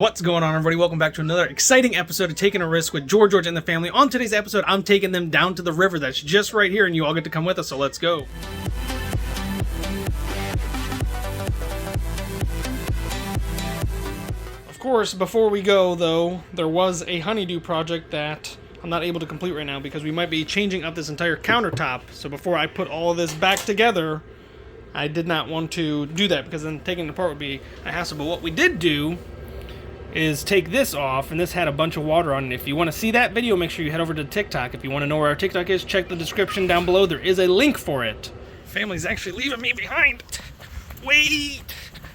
What's going on, everybody? Welcome back to another exciting episode of Taking a Risk with George and the family. On today's episode, I'm taking them down to the river that's just right here, and you all get to come with us, so let's go. Of course, before we go, though, there was a honeydew project that I'm not able to complete right now because we might be changing up this entire countertop. So before I put all of this back together, I did not want to do that because then taking it apart would be a hassle. But what we did do is take this off, and this had a bunch of water on it. If you want to see that video, make sure you head over to TikTok. If you want to know where our TikTok is, check the description down below. There is a link for it. Family's actually leaving me behind. Wait,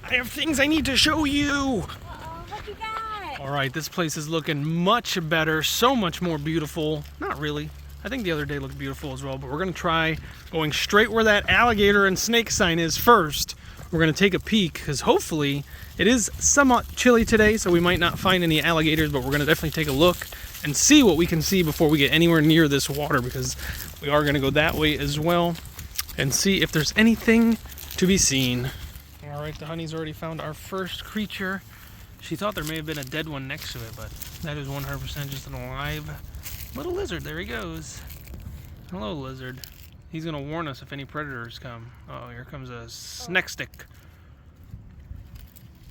I have things I need to show you. What you got? All right, this place is looking much better, so much more beautiful. Not really. I think the other day looked beautiful as well, but we're going to try going straight where that alligator and snake sign is first. We're going to take a peek because hopefully it is somewhat chilly today, so we might not find any alligators, but we're going to definitely take a look and see what we can see before we get anywhere near this water, because we are going to go that way as well and see if there's anything to be seen. All right, the honey's already found our first creature. She thought there may have been a dead one next to it, but that is 100% just an alive little lizard. There he goes. Hello, lizard. He's going to warn us if any predators come. Oh, here comes a snack stick.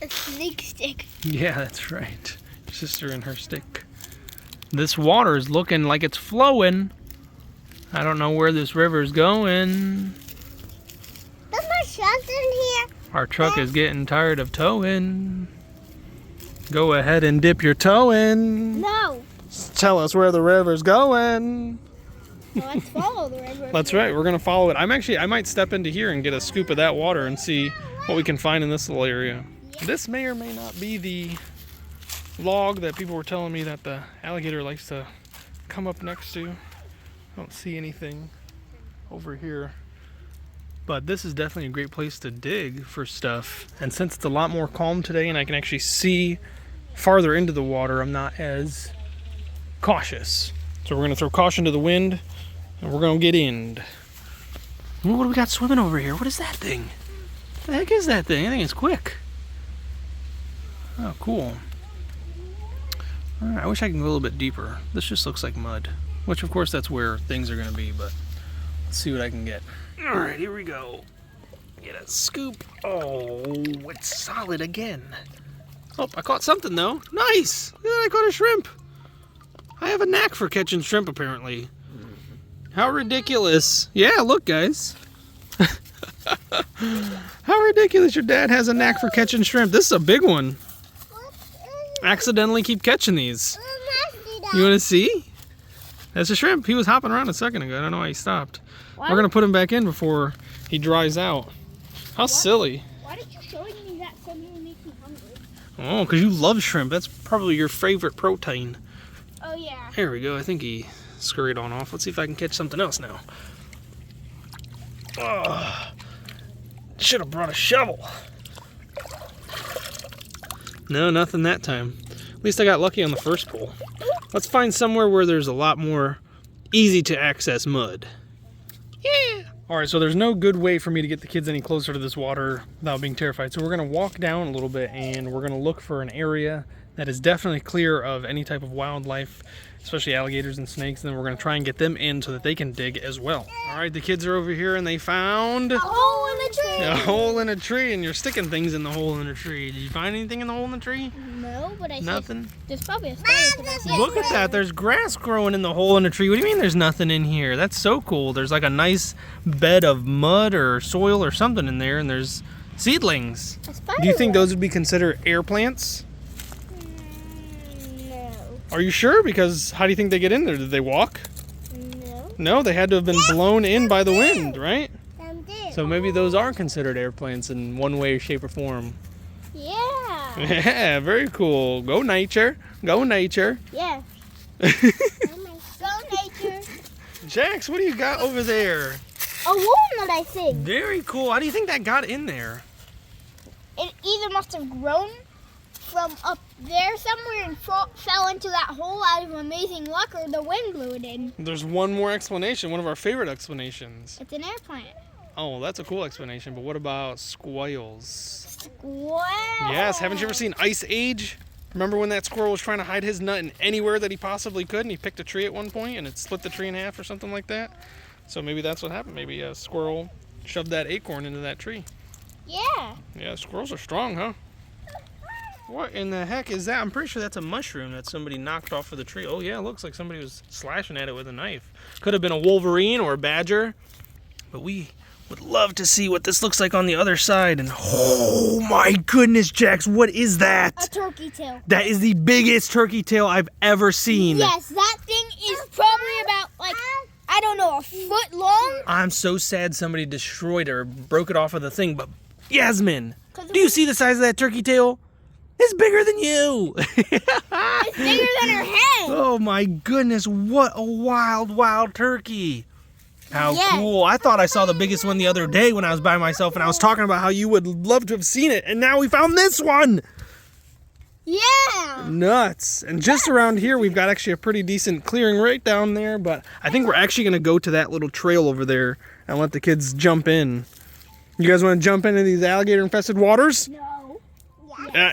A snake stick. Yeah, that's right. Sister and her stick. This water is looking like it's flowing. I don't know where this river's going. There's no shells in here. Our truck is getting tired of towing. Go ahead and dip your toe in. No. Tell us where the river's going. Well, let's follow the river. That's right, we're gonna follow it. I might step into here and get a scoop of that water and see what we can find in this little area. This may or may not be the log that people were telling me that the alligator likes to come up next to. I don't see anything over here. But this is definitely a great place to dig for stuff. And since it's a lot more calm today and I can actually see farther into the water, I'm not as cautious. So we're gonna throw caution to the wind and we're gonna get in. What do we got swimming over here? What is that thing? What the heck is that thing? I think it's quick. Oh, cool. All right, I wish I could go a little bit deeper. This just looks like mud, which of course that's where things are gonna be, but let's see what I can get. All right, here we go. Get a scoop. Oh, it's solid again. Oh, I caught something though. Nice. Yeah, I caught a shrimp. I have a knack for catching shrimp, apparently. How ridiculous. Yeah, look, guys. How ridiculous. Your dad has a knack for catching shrimp. This is a big one. Accidentally keep catching these. You want to see? That's a shrimp. He was hopping around a second ago. I don't know why he stopped. What? We're going to put him back in before he dries out. How silly. Why did you show me that suddenly make me hungry? Oh, because you love shrimp. That's probably your favorite protein. Oh, yeah. There we go. I think he scurried on off. Let's see if I can catch something else now. Oh, should have brought a shovel. No, nothing that time. At least I got lucky on the first pull. Let's find somewhere where there's a lot more easy to access mud. Yeah. All right, so there's no good way for me to get the kids any closer to this water without being terrified. So we're going to walk down a little bit and we're going to look for an area that is definitely clear of any type of wildlife, especially alligators and snakes, and then we're going to try and get them in so that they can dig as well. All right, the kids are over here and they found a hole in the tree. A hole in a tree, and you're sticking things in the hole in the tree. Did you find anything in the hole in the tree? No, but I Nothing? There's probably a spider. Look at that. There's grass growing in the hole in the tree. What do you mean there's nothing in here? That's so cool. There's like a nice bed of mud or soil or something in there, and there's seedlings. Do you think those would be considered air plants? No. Are you sure? Because how do you think they get in there? Did they walk? No. No, they had to have been blown in by the wind, right? Some did. So maybe those are considered air plants in one way, shape, or form. Yeah. Yeah, very cool. Go nature. Go nature. Yeah. Go nature. Jax, what do you got over there? A walnut, I think. Very cool. How do you think that got in there? It either must have grown from up there somewhere and fell into that hole out of amazing luck, or the wind blew it in. There's one more explanation, one of our favorite explanations. It's an air plant. Oh, that's a cool explanation, but what about squirrels? Wow. Yes, haven't you ever seen Ice Age? Remember when that squirrel was trying to hide his nut in anywhere that he possibly could, and he picked a tree at one point and it split the tree in half or something like that? So maybe that's what happened. Maybe a squirrel shoved that acorn into that tree. Yeah. Yeah, squirrels are strong, huh? What in the heck is that? I'm pretty sure that's a mushroom that somebody knocked off of the tree. Oh yeah, it looks like somebody was slashing at it with a knife. Could have been a wolverine or a badger. But we would love to see what this looks like on the other side. And oh my goodness, Jax, what is that? A turkey tail. That is the biggest turkey tail I've ever seen. Yes, that thing is probably about, like, I don't know, a foot long. I'm so sad somebody destroyed it or broke it off of the thing. But Yasmin, do you see the size of that turkey tail? It's bigger than you. It's bigger than her head. Oh my goodness, what a wild, wild turkey. How Yes. cool. I thought I saw the biggest one the other day when I was by myself and I was talking about how you would love to have seen it. And now we found this one. Yeah. Nuts. And just around here, we've got actually a pretty decent clearing right down there. But I think we're actually going to go to that little trail over there and let the kids jump in. You guys want to jump into these alligator-infested waters? No.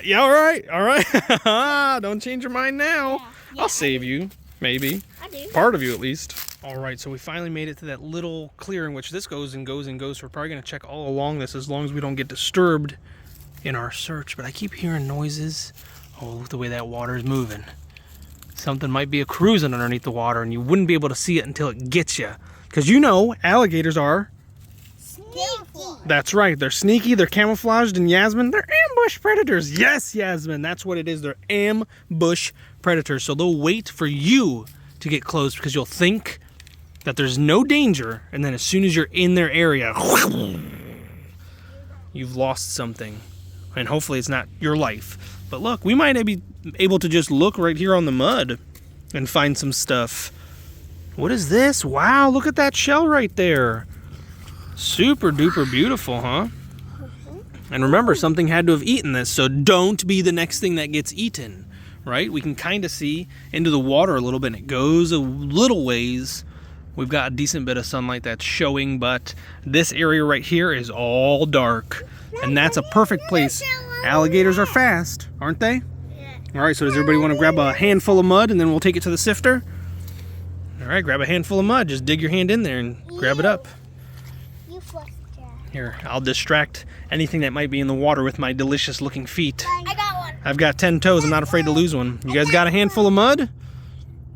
Yeah, all right, all right. Don't change your mind now. Yeah, I'll save you, maybe. I do. Part of you, at least. All right, so we finally made it to that little clearing, which this goes and goes and goes. So we're probably going to check all along this as long as we don't get disturbed in our search. But I keep hearing noises. Oh, look the way that water is moving. Something might be cruising underneath the water, and you wouldn't be able to see it until it gets you. Because you know, alligators are... Sneaky. That's right. They're sneaky. They're camouflaged. And Yasmin, they're ambush predators. Yes, Yasmin. That's what it is. They're ambush predators. So they'll wait for you to get close because you'll think that there's no danger. And then as soon as you're in their area, you've lost something. And hopefully it's not your life. But look, we might be able to just look right here on the mud and find some stuff. What is this? Wow, look at that shell right there. Super duper beautiful, huh? And remember, something had to have eaten this, so don't be the next thing that gets eaten, right? We can kind of see into the water a little bit, and it goes a little ways. We've got a decent bit of sunlight that's showing, but this area right here is all dark, and that's a perfect place. Alligators are fast, aren't they? Yeah. All right, so does everybody want to grab a handful of mud, and then we'll take it to the sifter? All right, grab a handful of mud. Just dig your hand in there and grab it up. Here, I'll distract anything that might be in the water with my delicious looking feet. I got one. I've got 10 toes. I'm not afraid to lose one. You guys got a handful of mud?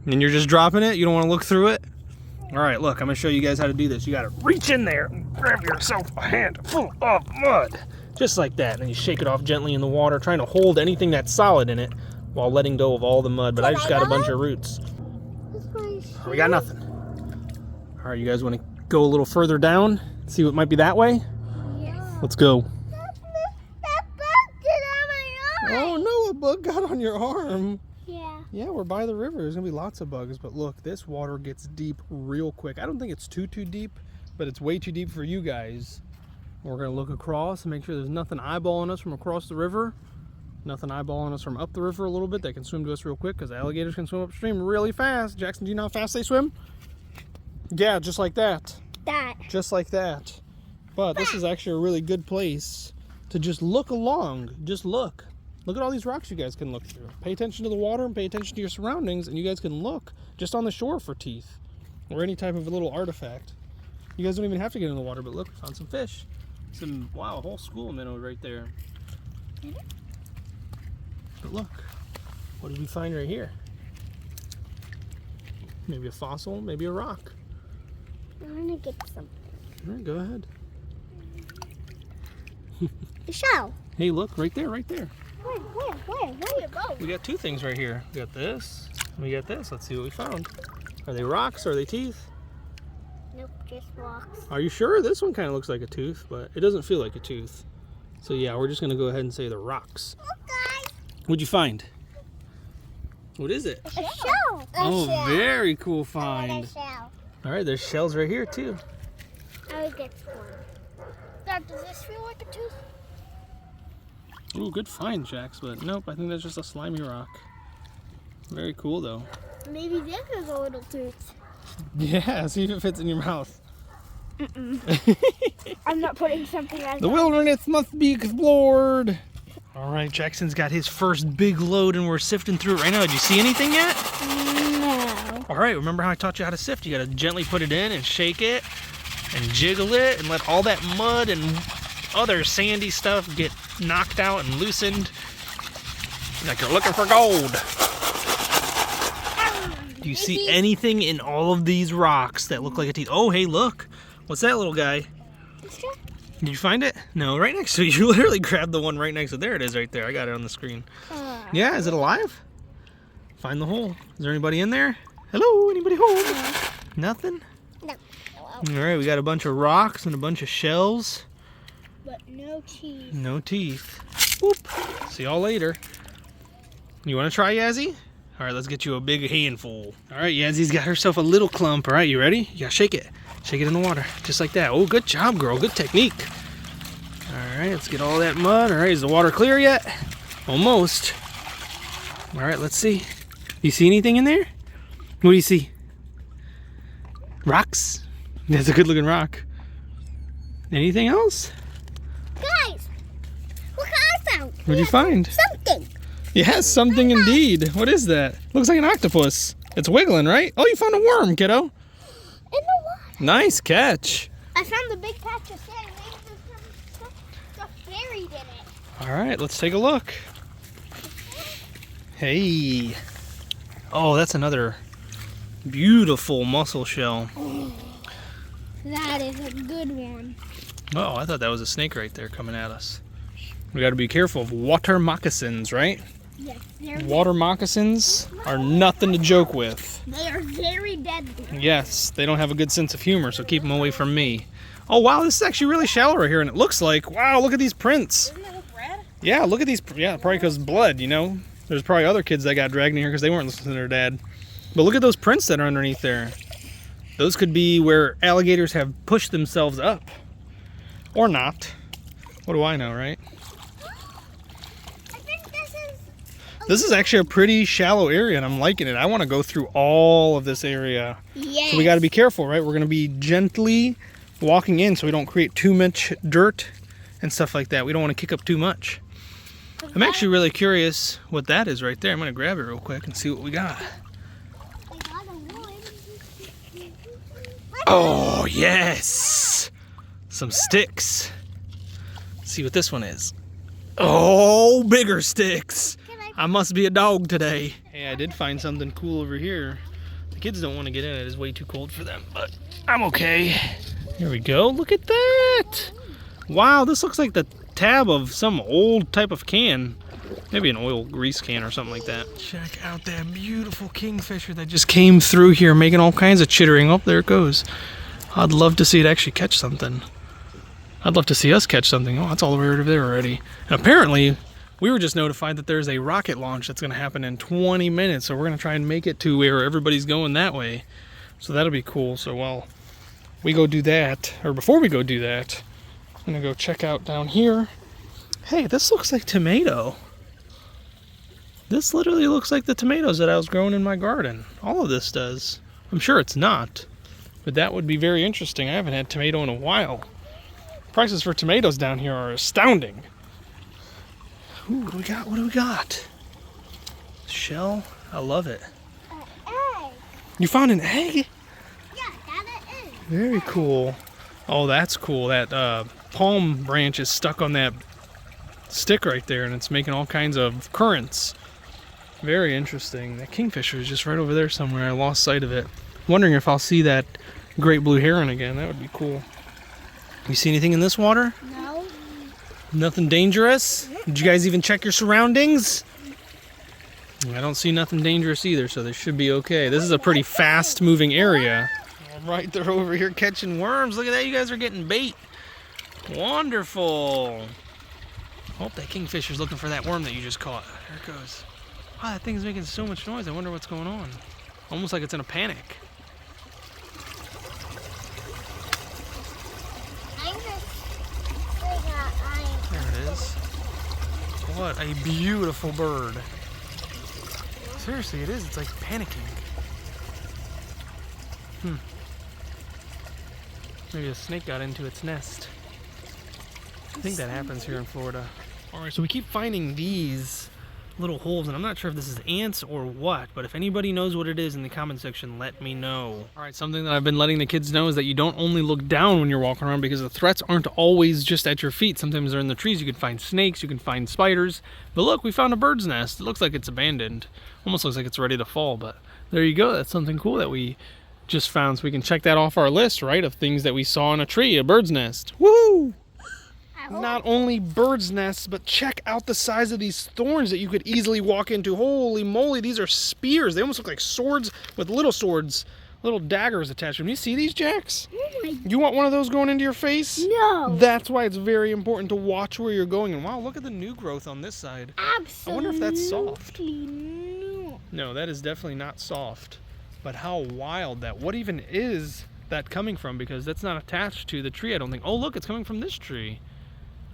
And you're just dropping it? You don't want to look through it? All right, look, I'm going to show you guys how to do this. You got to reach in there and grab yourself a handful of mud. Just like that. And then you shake it off gently in the water, trying to hold anything that's solid in it while letting go of all the mud. But I just got a bunch of roots. We got nothing. All right, you guys want to go a little further down? See what might be that way? Yeah. Let's go. That bug did on my arm. Oh no, a bug got on your arm. Yeah. Yeah, we're by the river. There's gonna be lots of bugs, but look, this water gets deep real quick. I don't think it's too deep, but it's way too deep for you guys. We're gonna look across and make sure there's nothing eyeballing us from across the river. Nothing eyeballing us from up the river a little bit that can swim to us real quick, because alligators can swim upstream really fast. Jackson, do you know how fast they swim? Yeah, just like that. Just like that. But this is actually a really good place to just look along. Just look. Look at all these rocks you guys can look through. Pay attention to the water and pay attention to your surroundings, and you guys can look just on the shore for teeth or any type of a little artifact. You guys don't even have to get in the water, but look, we found some fish. Wow, a whole school of minnows right there. But look, what did we find right here? Maybe a fossil, maybe a rock. I'm gonna get some. All right, go ahead. The shell. Hey, look, right there, right there. Where? We got two things right here. We got this, and we got this. Let's see what we found. Are they rocks or are they teeth? Nope, just rocks. Are you sure? This one kind of looks like a tooth, but it doesn't feel like a tooth. So yeah, we're just gonna go ahead and say they're rocks. Look, guys. What'd you find? What is it? A shell. Oh, very cool find. A shell. All right, there's shells right here too. I would get one. Dad, does this feel like a tooth? Ooh, good find, Jax, but nope, I think that's just a slimy rock. Very cool though. Maybe this is a little tooth. Yeah, see if it fits in your mouth. I'm not putting something like The wilderness must be explored. All right, Jackson's got his first big load and we're sifting through it right now. Did you see anything yet? No. All right, remember how I taught you how to sift? You gotta gently put it in and shake it and jiggle it and let all that mud and other sandy stuff get knocked out and loosened. Like you're looking for gold. Do you see anything in all of these rocks that look like a teeth? Oh, hey, look. What's that little guy? Did you find it? No, right next to you. You literally grabbed the one right next to it. There it is right there. I got it on the screen. Yeah, is it alive? Find the hole. Is there anybody in there? Hello, anybody home? Nothing? No. All right, we got a bunch of rocks and a bunch of shells. But no teeth. No teeth. Whoop. See y'all later. You want to try, Yazzie? All right, let's get you a big handful. All right, Yazzie's got herself a little clump. All right, you ready? You gotta shake it. Shake it in the water, just like that. Oh, good job, girl. Good technique. All right, let's get all that mud. All right, is the water clear yet? Almost. All right, let's see. You see anything in there? What do you see? Rocks? That's a good looking rock. Anything else? Guys, look what I found. What'd you find? Something. Yes, something indeed. What is that? Looks like an octopus. It's wiggling, right? Oh, you found a worm, kiddo. In the water. Nice catch. I found the big patch of sand. Maybe there's some stuff buried in it. All right, let's take a look. Hey. Oh, that's another beautiful mussel shell. That is a good one. Oh, I thought that was a snake right there coming at us. We got to be careful of water moccasins, right? Yes, Water moccasins are nothing to joke with. they are very deadly. Yes, they don't have a good sense of humor, so keep them away from me. Oh, wow, this is actually really shallow right here, and it looks like, wow, look at these prints. Isn't that look red? Yeah, look at these. Yeah, probably because blood, you know? There's probably other kids that got dragged in here because they weren't listening to their dad. But look at those prints that are underneath there. Those could be where alligators have pushed themselves up. Or not. What do I know, right? I think This is actually a pretty shallow area, and I'm liking it. I want to go through all of this area. yes. So we got to be careful, right? We're going to be gently walking in so we don't create too much dirt and stuff like that. We don't want to kick up too much. I'm actually really curious what that is right there. I'm going to grab it real quick and see what we got. Oh, yes! Some sticks. Let's see what this one is. Oh, bigger sticks. I must be a dog today. Hey, I did find something cool over here. The kids don't want to get in it. It's way too cold for them, but I'm okay. Here we go. Look at that. Wow, this looks like the tab of some old type of can. Maybe an oil grease can or something like that. Check out that beautiful kingfisher that just came through here making all kinds of chittering. Oh, there it goes. I'd love to see it actually catch something. I'd love to see us catch something. Oh, that's all the way over there already. And apparently, we were just notified that there's a rocket launch that's going to happen in 20 minutes. So we're going to try and make it to where everybody's going that way. So that'll be cool. So while we go do that, or before we go do that, I'm going to go check out down here. Hey, this looks like tomato. This literally looks like the tomatoes that I was growing in my garden. All of this does. I'm sure it's not, but that would be very interesting. I haven't had tomato in a while. Prices for tomatoes down here are astounding. Ooh, what do we got? What do we got? Shell? I love it. Egg. You found an egg? Yeah, that it is. Very cool. Oh, that's cool. That palm branch is stuck on that stick right there, and it's making all kinds of currents. Very interesting. That kingfisher is just right over there somewhere. I lost sight of it. Wondering if I'll see that great blue heron again. That would be cool. You see anything in this water? No. Nothing dangerous? Did you guys even check your surroundings? I don't see nothing dangerous either, so they should be okay. This is a pretty fast moving area. All right, they're over here catching worms. Look at that, you guys are getting bait. Wonderful. Oh, that kingfisher's looking for that worm that you just caught. There it goes. Wow, that thing's making so much noise. I wonder what's going on. Almost like it's in a panic. There it is. What a beautiful bird. Seriously, it is. It's like panicking. Maybe a snake got into its nest. I think that happens here in Florida. All right, so we keep finding these little holes, and I'm not sure if this is ants or what, but if anybody knows what it is in the comment section, let me know. All right, something that I've been letting the kids know is that you don't only look down when you're walking around, because the threats aren't always just at your feet. Sometimes they're in the trees. You can find snakes, you can find spiders. But look, we found a bird's nest. It looks like it's abandoned. Almost looks like it's ready to fall, but there you go. That's something cool that we just found, so we can check that off our list, right, of things that we saw in a tree, a bird's nest. Woo! Not only bird's nests, but check out the size of these thorns that you could easily walk into. Holy moly, these are spears. They almost look like swords with little swords, little daggers attached to them. You see these, Jax? Oh you want one of those going into your face? No. That's why it's very important to watch where you're going. And wow, look at the new growth on this side. Absolutely. I wonder if that's soft. No. No, that is definitely not soft. But how wild that. What even is that coming from? Because that's not attached to the tree, I don't think. Oh, look, it's coming from this tree.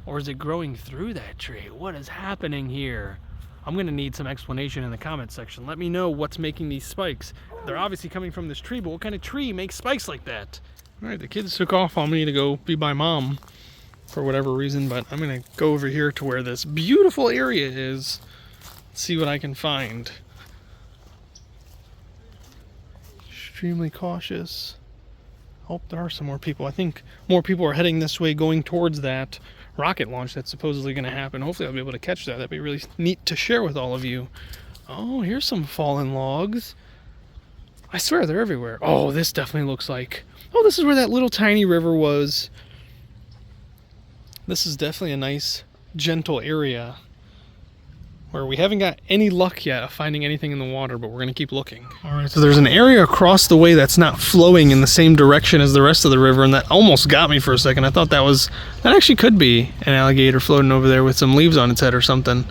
Or is it growing through that tree? What is happening here? I'm gonna need some explanation in the comment section. Let me know what's making these spikes. They're obviously coming from this tree, but what kind of tree makes spikes like that? All right, the kids took off on me to go be by mom for whatever reason, but I'm gonna go over here to where this beautiful area is, see what I can find. Extremely cautious. Oh, there are some more people. I think more people are heading this way, going towards that rocket launch that's supposedly going to happen. Hopefully I'll be able to catch that. That'd be really neat to share with all of you. Oh, here's some fallen logs. I swear they're everywhere. Oh, this definitely looks like... Oh, this is where that little tiny river was. This is definitely a nice, gentle area where we haven't got any luck yet of finding anything in the water, but we're going to keep looking. All right, so there's an area across the way that's not flowing in the same direction as the rest of the river, and that almost got me for a second. I thought that actually could be an alligator floating over there with some leaves on its head or something.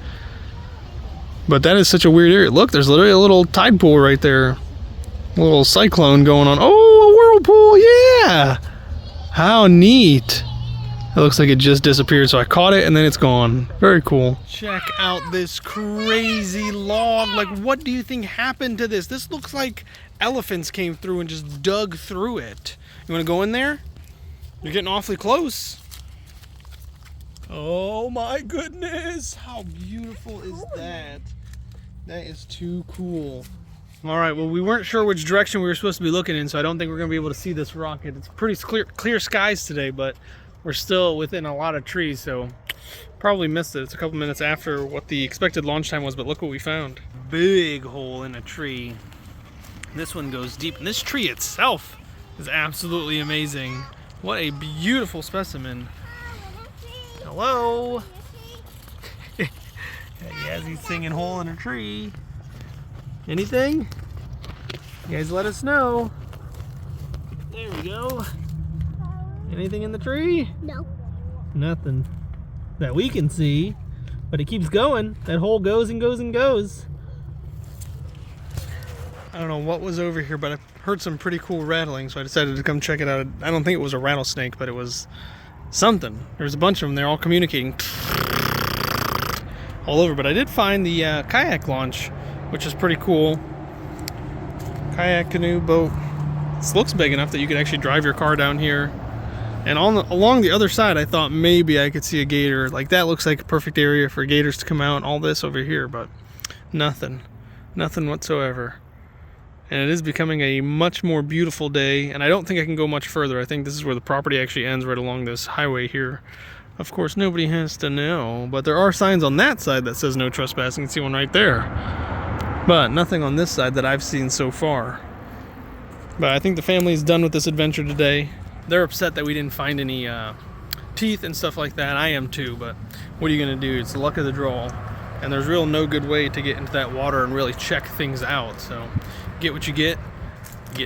But that is such a weird area. Look, there's literally a little tide pool right there. A little cyclone going on. Oh, a whirlpool, yeah! How neat. It looks like it just disappeared, so I caught it and then it's gone. Very cool. Check out this crazy log. Like, what do you think happened to this? This looks like elephants came through and just dug through it. You want to go in there? You're getting awfully close. Oh my goodness. How beautiful is that? That is too cool. All right, well, we weren't sure which direction we were supposed to be looking in, so I don't think we're going to be able to see this rocket. It's pretty clear skies today, but we're still within a lot of trees, so probably missed it. It's a couple minutes after what the expected launch time was, but look what we found. Big hole in a tree. This one goes deep, and this tree itself is absolutely amazing. What a beautiful specimen. Hello? Yes, he's singing hole in a tree. Anything? You guys let us know. There we go. Anything in the tree? No. Nothing that we can see, but it keeps going. That hole goes and goes and goes. I don't know what was over here, but I heard some pretty cool rattling, so I decided to come check it out. I don't think it was a rattlesnake, but it was something. There's a bunch of them. They're all communicating all over, but I did find the kayak launch, which is pretty cool. Kayak, canoe, boat. This looks big enough that you could actually drive your car down here. And along the other side, I thought maybe I could see a gator. Like, that looks like a perfect area for gators to come out. All this over here, but nothing whatsoever. And it is becoming a much more beautiful day, and I don't think I can go much further. I think this is where the property actually ends, right along this highway here. Of course, nobody has to know, but there are signs on that side that says no trespassing. You can see one right there, but nothing on this side that I've seen so far. But I think the family's done with this adventure today. They're upset that we didn't find any teeth and stuff like that. I am too, but what are you gonna do? It's the luck of the draw, and there's real no good way to get into that water and really check things out. So get what you get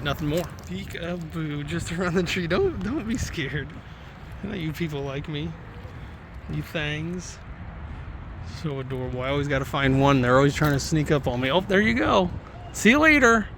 nothing more. Peek-a-boo just around the tree. Don't be scared. I know you people like me. You things. So adorable. I always gotta find one. They're always trying to sneak up on me. Oh, there you go. See you later.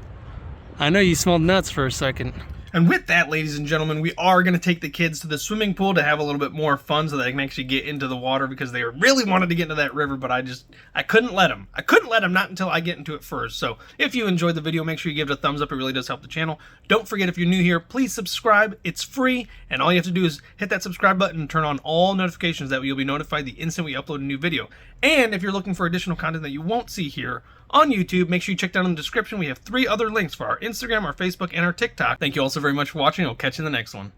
I know you smelled nuts for a second. And with that, ladies and gentlemen, we are going to take the kids to the swimming pool to have a little bit more fun so that they can actually get into the water, because they really wanted to get into that river, but I couldn't let them. I couldn't let them, not until I get into it first. So if you enjoyed the video, make sure you give it a thumbs up. It really does help the channel. Don't forget, if you're new here, please subscribe. It's free, and all you have to do is hit that subscribe button and turn on all notifications. That way you'll be notified the instant we upload a new video. And if you're looking for additional content that you won't see here on YouTube, make sure you check down in the description. We have 3 other links for our Instagram, our Facebook, and our TikTok. Thank you all so very much for watching. I'll catch you in the next one.